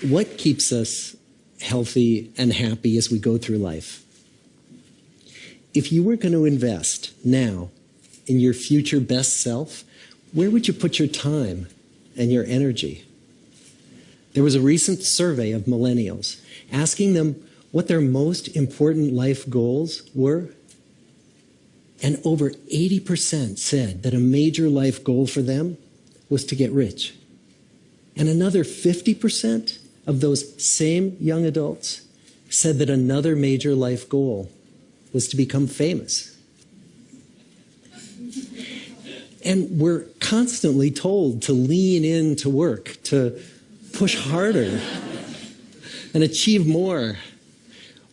What keeps us healthy and happy as we go through life? If you were going to invest now in your future best self, where would you put your time and your energy? There was a recent survey of millennials asking them what their most important life goals were. And over 80% said that a major life goal for them was to get rich. And another 50% of those same young adults said that another major life goal was to become famous. And we're constantly told to lean into work, to push harder and achieve more.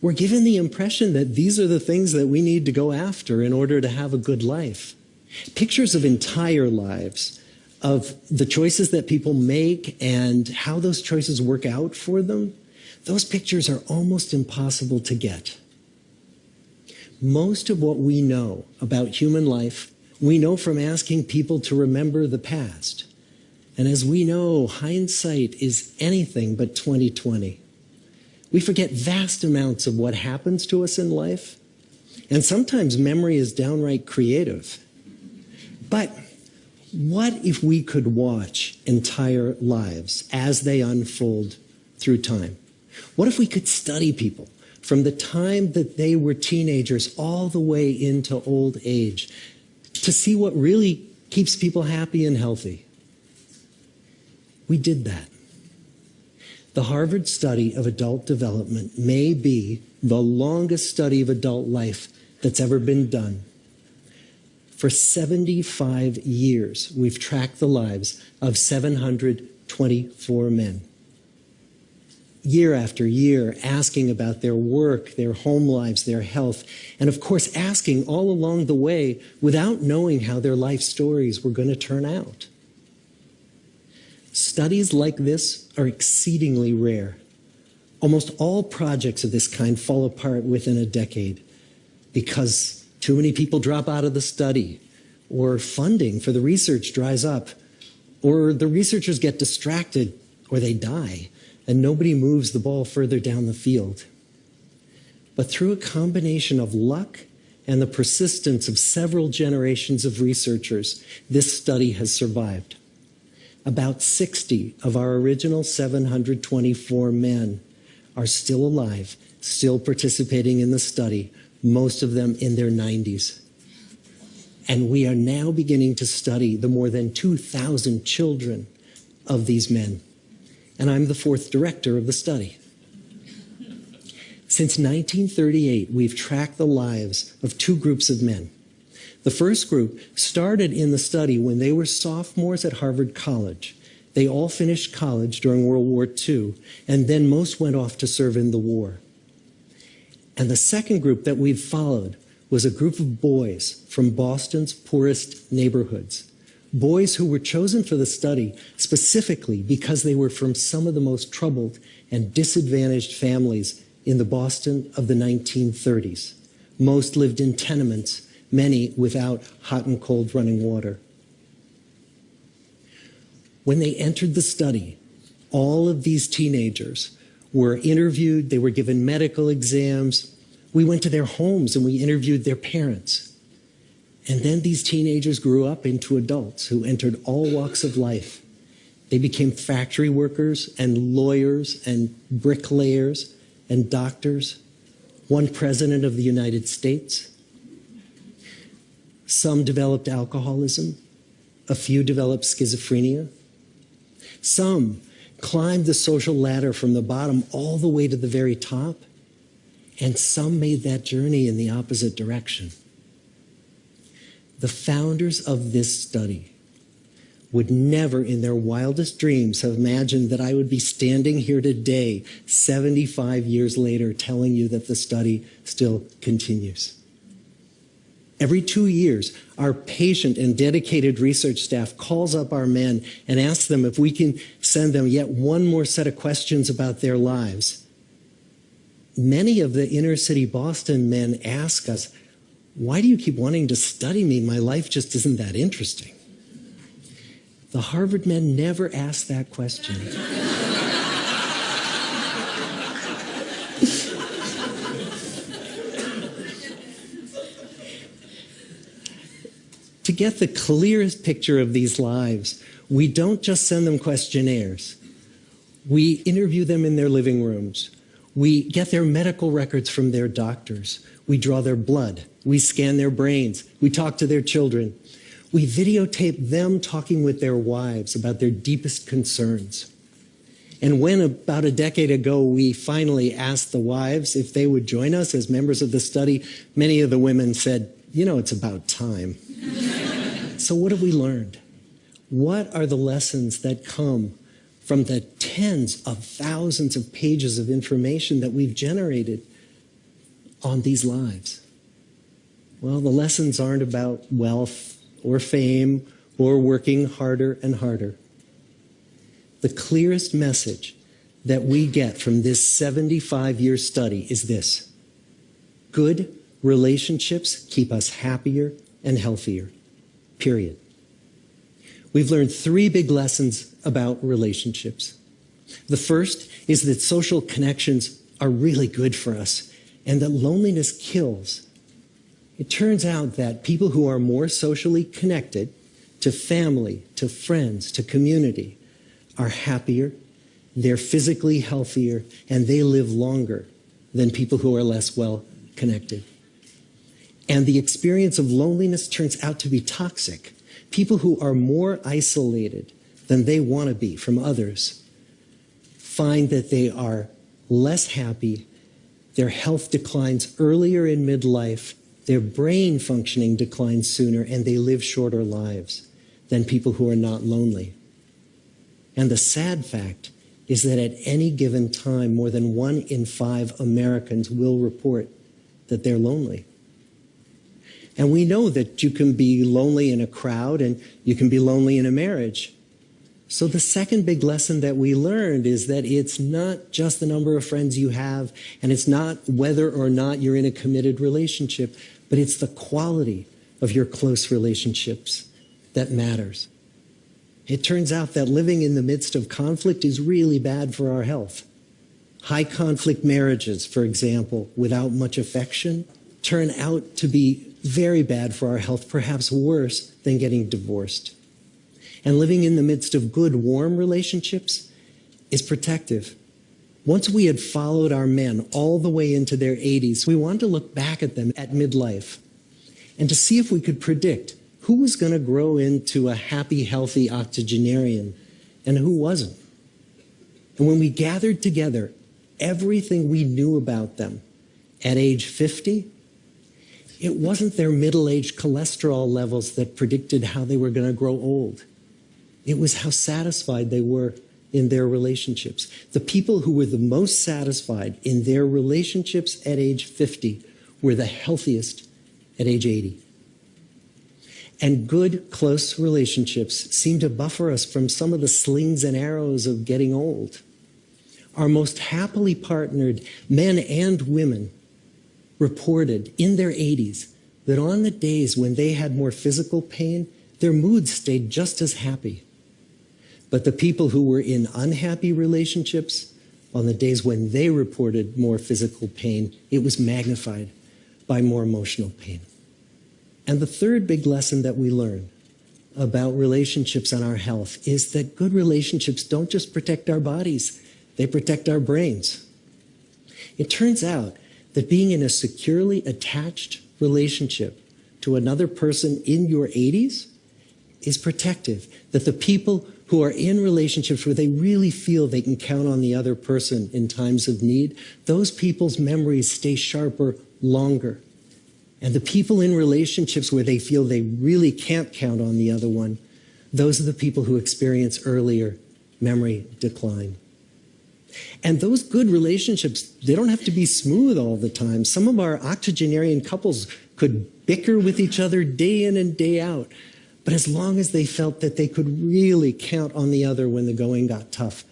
We're given the impression that these are the things that we need to go after in order to have a good life. Pictures of entire lives, of the choices that people make and how those choices work out for them, those pictures are almost impossible to get. Most of what we know about human life, we know from asking people to remember the past. And as we know, hindsight is anything but 20/20. We forget vast amounts of what happens to us in life, and sometimes memory is downright creative. But what if we could watch entire lives as they unfold through time? What if we could study people from the time that they were teenagers all the way into old age to see what really keeps people happy and healthy? We did that. The Harvard study of adult development may be the longest study of adult life that's ever been done. For 75 years, we've tracked the lives of 724 men. Year after year, asking about their work, their home lives, their health, and of course, asking all along the way without knowing how their life stories were going to turn out. Studies like this are exceedingly rare. Almost all projects of this kind fall apart within a decade because too many people drop out of the study, or funding for the research dries up, or the researchers get distracted, or they die, and nobody moves the ball further down the field. But through a combination of luck and the persistence of several generations of researchers, this study has survived. About 60 of our original 724 men are still alive, still participating in the study, most of them in their 90s. And we are now beginning to study the more than 2,000 children of these men. And I'm the fourth director of the study. Since 1938, we've tracked the lives of two groups of men. The first group started in the study when they were sophomores at Harvard College. They all finished college during World War II, and then most went off to serve in the war. And the second group that we've followed was a group of boys from Boston's poorest neighborhoods. Boys who were chosen for the study specifically because they were from some of the most troubled and disadvantaged families in the Boston of the 1930s. Most lived in tenements, many without hot and cold running water. When they entered the study, all of these teenagers were interviewed, they were given medical exams. We went to their homes and we interviewed their parents. And then these teenagers grew up into adults who entered all walks of life. They became factory workers and lawyers and bricklayers and doctors, one president of the United States. Some developed alcoholism, a few developed schizophrenia. Some climbed the social ladder from the bottom all the way to the very top, and some made that journey in the opposite direction. The founders of this study would never in their wildest dreams have imagined that I would be standing here today, 75 years later, telling you that the study still continues. Every 2 years, our patient and dedicated research staff calls up our men and asks them if we can send them yet one more set of questions about their lives. Many of the inner city Boston men ask us, "Why do you keep wanting to study me? My life just isn't that interesting." The Harvard men never asked that question. get the clearest picture of these lives, we don't just send them questionnaires. We interview them in their living rooms. We get their medical records from their doctors. We draw their blood. We scan their brains. We talk to their children. We videotape them talking with their wives about their deepest concerns. And when about a decade ago we finally asked the wives if they would join us as members of the study, many of the women said, "You know, it's about time." So what have we learned? What are the lessons that come from the tens of thousands of pages of information that we've generated on these lives? Well, the lessons aren't about wealth or fame or working harder and harder. The clearest message that we get from this 75-year study is this: good relationships keep us happier and healthier, period. We've learned 3 big lessons about relationships. The first is that social connections are really good for us and that loneliness kills. It turns out that people who are more socially connected to family, to friends, to community are happier, they're physically healthier, and they live longer than people who are less well connected. And the experience of loneliness turns out to be toxic. People who are more isolated than they want to be from others find that they are less happy, their health declines earlier in midlife, their brain functioning declines sooner, and they live shorter lives than people who are not lonely. And the sad fact is that at any given time, more than 1 in 5 Americans will report that they're lonely. And we know that you can be lonely in a crowd and you can be lonely in a marriage. So the second big lesson that we learned is that it's not just the number of friends you have, and it's not whether or not you're in a committed relationship, but it's the quality of your close relationships that matters. It turns out that living in the midst of conflict is really bad for our health. High conflict marriages, for example, without much affection, turn out to be very bad for our health, perhaps worse than getting divorced. And living in the midst of good, warm relationships is protective. Once we had followed our men all the way into their 80s, we wanted to look back at them at midlife and to see if we could predict who was going to grow into a happy, healthy octogenarian and who wasn't. And when we gathered together everything we knew about them at age 50, it wasn't their middle-aged cholesterol levels that predicted how they were going to grow old. It was how satisfied they were in their relationships. The people who were the most satisfied in their relationships at age 50 were the healthiest at age 80. And good, close relationships seem to buffer us from some of the slings and arrows of getting old. Our most happily partnered men and women reported in their 80s that on the days when they had more physical pain, their moods stayed just as happy. But the people who were in unhappy relationships, on the days when they reported more physical pain, it was magnified by more emotional pain. And the third big lesson that we learn about relationships and our health is that good relationships don't just protect our bodies, they protect our brains. It turns out that being in a securely attached relationship to another person in your 80s is protective, that the people who are in relationships where they really feel they can count on the other person in times of need, those people's memories stay sharper longer. And the people in relationships where they feel they really can't count on the other one, those are the people who experience earlier memory decline. And those good relationships, they don't have to be smooth all the time. Some of our octogenarian couples could bicker with each other day in and day out. But as long as they felt that they could really count on the other when the going got tough,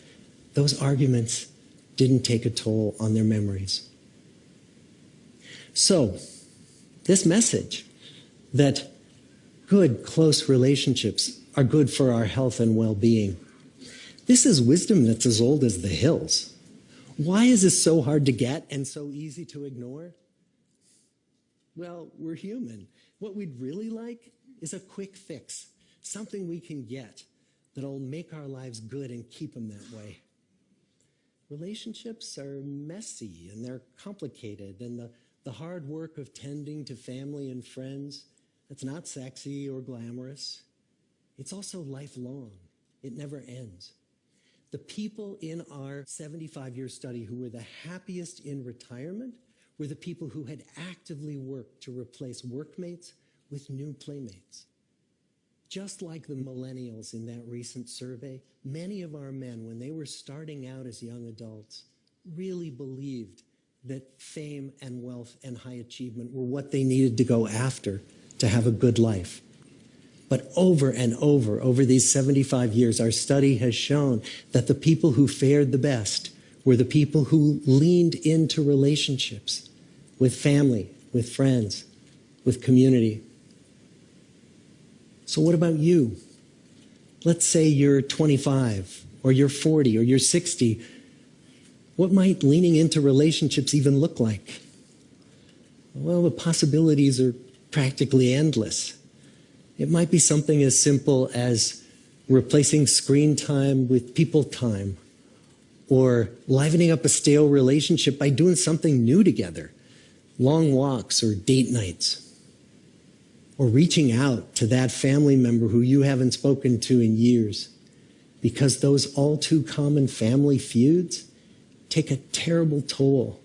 those arguments didn't take a toll on their memories. So, this message that good, close relationships are good for our health and well-being, this is wisdom that's as old as the hills. Why is this so hard to get and so easy to ignore? Well, we're human. What we'd really like is a quick fix, something we can get that'll make our lives good and keep them that way. Relationships are messy and they're complicated, and the hard work of tending to family and friends, that's not sexy or glamorous. It's also lifelong. It never ends. The people in our 75-year study who were the happiest in retirement were the people who had actively worked to replace workmates with new playmates. Just like the millennials in that recent survey, many of our men, when they were starting out as young adults, really believed that fame and wealth and high achievement were what they needed to go after to have a good life. But over and over these 75 years, our study has shown that the people who fared the best were the people who leaned into relationships with family, with friends, with community. So what about you? Let's say you're 25, or you're 40, or you're 60. What might leaning into relationships even look like? Well, the possibilities are practically endless. It might be something as simple as replacing screen time with people time, or livening up a stale relationship by doing something new together, long walks or date nights, or reaching out to that family member who you haven't spoken to in years, because those all too common family feuds take a terrible toll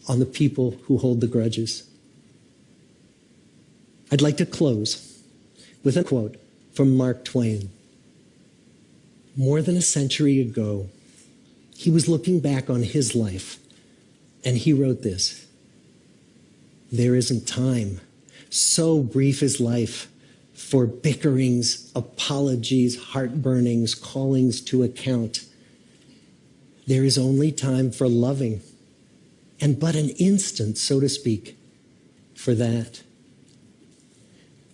on the people who hold the grudges. I'd like to close with a quote from Mark Twain. More than a century ago, he was looking back on his life, and he wrote this: "There isn't time, so brief is life, for bickerings, apologies, heartburnings, callings to account. There is only time for loving, and but an instant, so to speak, for that.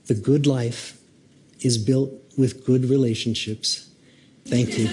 The good life is built with good relationships." Thank you.